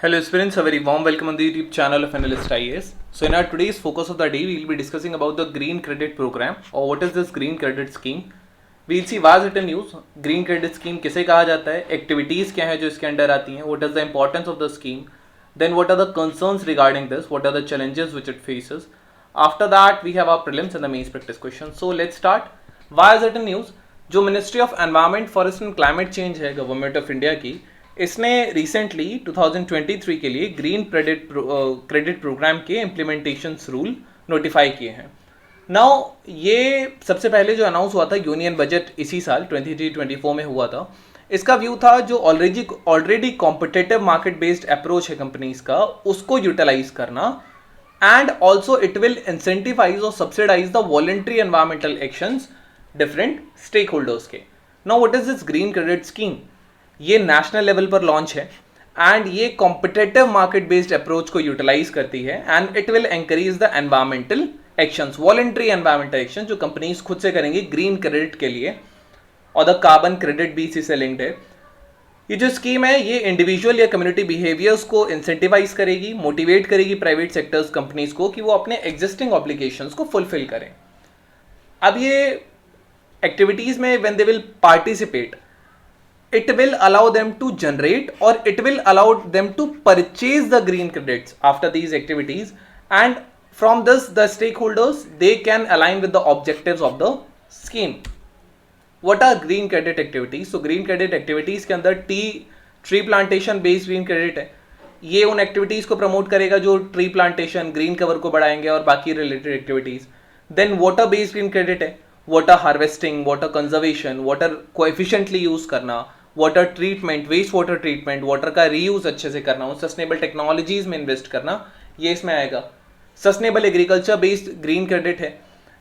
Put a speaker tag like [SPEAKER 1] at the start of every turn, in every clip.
[SPEAKER 1] Hello students, a very warm welcome on the YouTube channel of Analyst IAS. So in our today's focus of the day, we will be discussing about the Green Credit Program or what is this Green Credit Scheme. We'll see why is it in use, Green Credit Scheme किसे कहा जाता है, activities क्या है जो इसके under आती हैं, what is the importance of the scheme, then what are the concerns regarding this, what are the challenges which it faces. After that we have our prelims and the mains practice questions. So let's start. Why is it in use? जो ministry of environment forest and climate change है government of India की, इसने recently 2023 के लिए green credit programme के implementations rule notify किए हैं. Now ये सबसे पहले जो अनाउंस हुआ था यूनियन बजट इसी साल 23-24 में हुआ था. इसका व्यू था जो already competitive market based approach है कंपनीज का, उसको यूटिलाइज करना, and also it will incentivise और subsidise the voluntary environmental actions different stakeholders के. Now what is this green credit scheme? ये नेशनल लेवल पर लॉन्च है एंड ये कॉम्पिटिटिव मार्केट बेस्ड अप्रोच को यूटिलाइज करती है and it will encourage the environmental actions, voluntary environmental action जो companies खुद से करेंगी ग्रीन क्रेडिट के लिए, और द कार्बन क्रेडिट भी इसी से लिंक्ड है. ये जो स्कीम है ये इंडिविजुअल या कम्युनिटी बिहेवियर्स को इंसेंटिवाइज करेगी, मोटिवेट करेगी प्राइवेट सेक्टर्स कंपनीज को कि वो अपने एग्जिस्टिंग ऑब्लिगेशंस को फुलफिल करें. अब ये एक्टिविटीज में when they will participate, it will allow them to generate or it will allow them to purchase the green credits after these activities, and from this the stakeholders they can align with the objectives of the scheme. What are green credit activities? So green credit activities के अंदर tree plantation based green credit है. ये उन activities को promote करेगा जो tree plantation, green cover को बढ़ाएंगे और बाकी related activities. Then water based green credit है, water harvesting, water conservation, water को एफिशिएंटली यूज करना, water treatment, waste water treatment, water का रीयूज अच्छे से करना, उन सस्टेनेबल टेक्नोलॉजीज में इन्वेस्ट करना, ये इसमें आएगा. Sustainable agriculture based green credit है,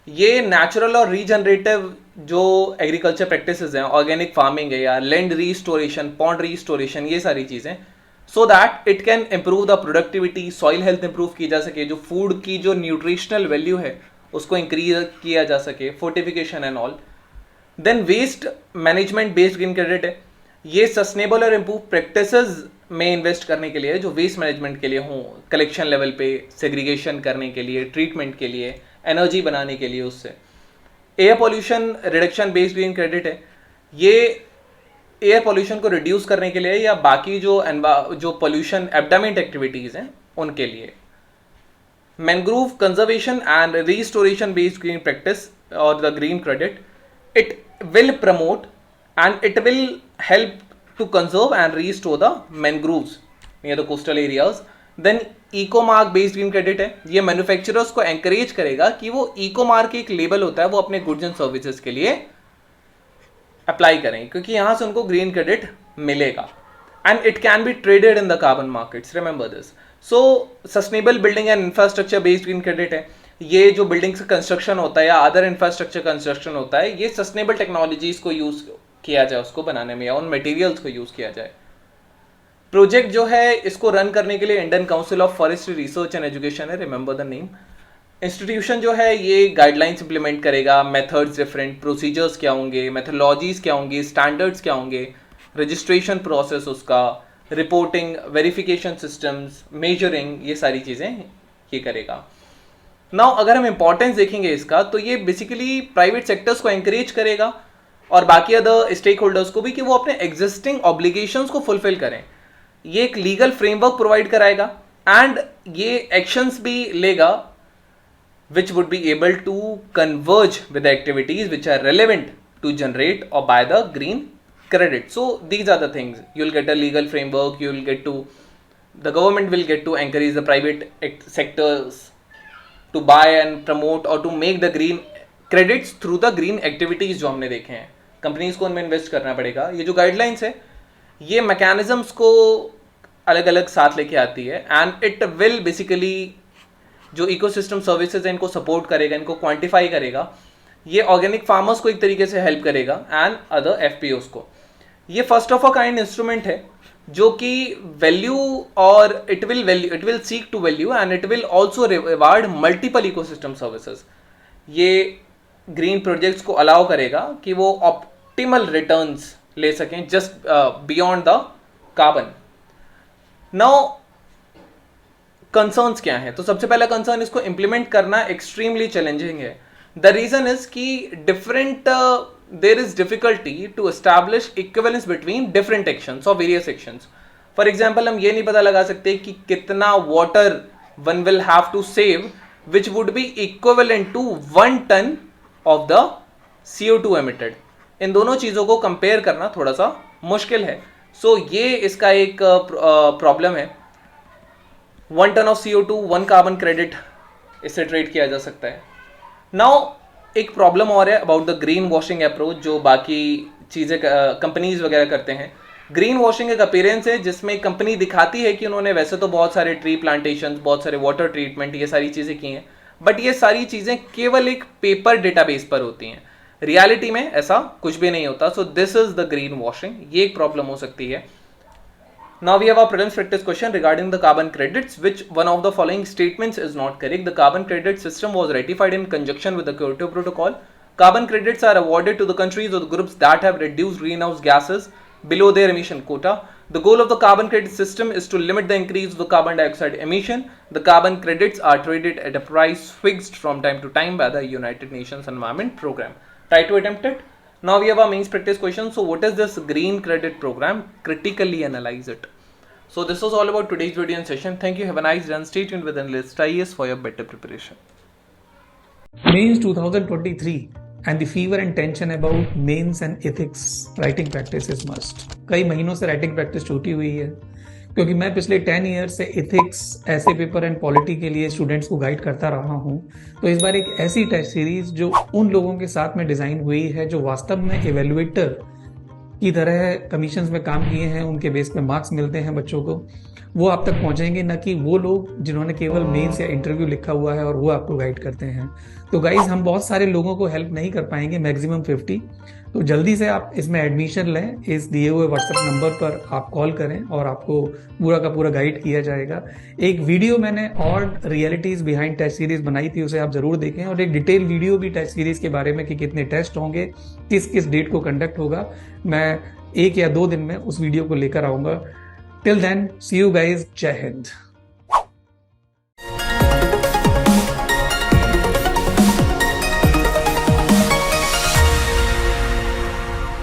[SPEAKER 1] ये नेचुरल और रीजनरेटिव जो एग्रीकल्चर प्रैक्टिसेस हैं, ऑर्गेनिक फार्मिंग है या लैंड रीस्टोरेशन, पॉन्ड रीस्टोरेशन, ये सारी चीज़ें, so that it can improve the productivity, soil health improve की जा सके, जो फूड की जो न्यूट्रिशनल वैल्यू है उसको इंक्रीज किया जा सके, fortification and all. Then waste management based green credit है, ये सस्टेनेबल और इम्प्रूव प्रैक्टिसेस में इन्वेस्ट करने के लिए जो वेस्ट मैनेजमेंट के लिए हों, कलेक्शन लेवल पे, सेग्रीगेशन करने के लिए, ट्रीटमेंट के लिए, एनर्जी बनाने के लिए उससे. Air pollution reduction based green credit है, ये एयर पॉल्यूशन को रिड्यूस करने के लिए या बाकी जो पॉल्यूशन एबडामेंट एक्टिविटीज़ हैं उनके लिए. Mangrove conservation and restoration based green practice और the green credit, it will promote and it will help to conserve and restore the mangroves near the coastal areas. Then eco mark based green credit है, ये manufacturers को encourage करेगा कि वो eco mark के एक label होता है वो अपने गुड्स एंड सर्विसेज के लिए अप्लाई करें, क्योंकि यहाँ से उनको ग्रीन क्रेडिट मिलेगा and it can be traded in the carbon markets, remember this. So sustainable building and infrastructure based green credit है, ये जो बिल्डिंग्स का कंस्ट्रक्शन होता है या अदर इंफ्रास्ट्रक्चर कंस्ट्रक्शन होता है, ये सस्टेनेबल टेक्नोलॉजीज को यूज किया जाए उसको बनाने में या उन मटेरियल्स को यूज किया जाए. प्रोजेक्ट जो है इसको रन करने के लिए Indian council of forestry research and education है, रिमेंबर द नेम. इंस्टीट्यूशन जो है ये गाइडलाइंस इंप्लीमेंट करेगा, मेथड्स डिफरेंट, प्रोसीजर्स क्या होंगे, मेथोलॉजीज क्या होंगे, स्टैंडर्ड्स क्या होंगे, रजिस्ट्रेशन प्रोसेस उसका, रिपोर्टिंग, वेरिफिकेशन सिस्टम्स, मेजरिंग, ये सारी चीज़ें ये करेगा. नाउ अगर हम इंपॉर्टेंस देखेंगे इसका, तो ये बेसिकली प्राइवेट सेक्टर्स को एंकरेज करेगा और बाकी अदर स्टेक होल्डर्स को भी कि वो अपने एग्जिस्टिंग ऑब्लिगेशंस को फुलफिल करें. ये एक लीगल फ्रेमवर्क प्रोवाइड कराएगा एंड ये एक्शंस भी लेगा which would be able to converge with activities which are relevant to generate और buy the green credit. So these are the things, you will get a legal framework, you will get to, the government will get to encourage the private sectors to buy and promote और to make the green credits through the green activities जो हमने देखे हैं. Companies को उनमें invest करना पड़ेगा. ये जो गाइडलाइंस है ये मैकेनिज्म्स को अलग अलग साथ लेके आती है एंड इट विल बेसिकली जो इकोसिस्टम सर्विसेज हैं इनको सपोर्ट करेगा, इनको क्वांटिफाई करेगा. ये ऑर्गेनिक फार्मर्स को एक तरीके से हेल्प करेगा एंड अदर एफपीओस को. ये first of a kind instrument है जो कि वैल्यू और it will seek to value and it will also reward multiple ecosystem services. ये ग्रीन प्रोजेक्ट्स को अलाउ करेगा कि वो ऑप्टिमल रिटर्न्स ले सकें just beyond the carbon. Now concerns क्या हैं? तो सबसे पहला कंसर्न, इसको इंप्लीमेंट करना एक्सट्रीमली चैलेंजिंग है. द रीजन इज कि there is difficulty to establish equivalence between different actions और वेरियस एक्शंस. फॉर एग्जाम्पल, हम ये नहीं पता लगा सकते कि कितना water one will have to save which would be equivalent to 1 ton of the CO2 emitted. इन दोनों चीजों को कंपेयर करना थोड़ा सा मुश्किल है. सो ये इसका एक प्रॉब्लम है. 1 ton of CO2, 1 carbon credit, इससे ट्रेड किया जा सकता है. नाउ एक प्रॉब्लम और है about the green washing approach, जो बाकी चीजें कंपनीज वगैरह करते हैं. ग्रीन वॉशिंग एक अपीयरेंस है जिसमें कंपनी दिखाती है कि उन्होंने वैसे तो बहुत सारे ट्री प्लांटेशन, बहुत सारे वाटर ट्रीटमेंट, ये सारी चीजें की हैं, बट ये सारी चीजें केवल एक पेपर डेटाबेस पर होती हैं. रियलिटी में ऐसा कुछ भी नहीं होता. So this is the green washing. ये एक प्रॉब्लम हो सकती है. Now we have a prelims practice question regarding the carbon credits. Which one of the following statements is not correct? The carbon credit system was ratified in conjunction with the Kyoto Protocol. Carbon credits are awarded to the countries or the groups that have reduced greenhouse gases below their emission quota. The goal of the carbon credit system is to limit the increase of the carbon dioxide emission. The carbon credits are traded at a price fixed from time to time by the United Nations Environment Program. Try to attempt it. Now we have our mains practice question. So what is this green credit program? Critically analyze it. So this was all about today's video and session. Thank you. Have a nice day and stay tuned with Analyst IAS for your better preparation.
[SPEAKER 2] Mains 2023 and the fever and tension about mains and ethics writing practice is must. कई महीनों से writing practice छूटी हुई है क्योंकि मैं पिछले 10 years से इथिक्स, ऐसे पेपर एंड पॉलिटी के लिए स्टूडेंट्स को गाइड करता रहा हूं. तो इस बार एक ऐसी टेस्ट सीरीज जो उन लोगों के साथ में डिजाइन हुई है जो वास्तव में इवेल्युएटर की तरह कमीशंस में काम किए हैं, उनके बेस पे मार्क्स मिलते हैं बच्चों को, वो आप तक पहुंचेंगे, न कि वो लोग जिन्होंने केवल मेंस या इंटरव्यू लिखा हुआ है और वो आपको गाइड करते हैं. तो गाइज, हम बहुत सारे लोगों को हेल्प नहीं कर पाएंगे, मैक्सिमम 50. तो जल्दी से आप इसमें एडमिशन लें. इस दिए हुए व्हाट्सएप नंबर पर आप कॉल करें और आपको पूरा का पूरा गाइड किया जाएगा. एक वीडियो मैंने और रियलिटीज बिहाइंड टेस्ट सीरीज बनाई थी, उसे आप जरूर देखें. और एक डिटेल वीडियो भी टेस्ट सीरीज के बारे में कि कितने टेस्ट होंगे, किस किस डेट को कंडक्ट होगा, मैं 1 या 2 दिन में उस वीडियो को लेकर आऊंगा. Till then, see you guys. जय हिंद.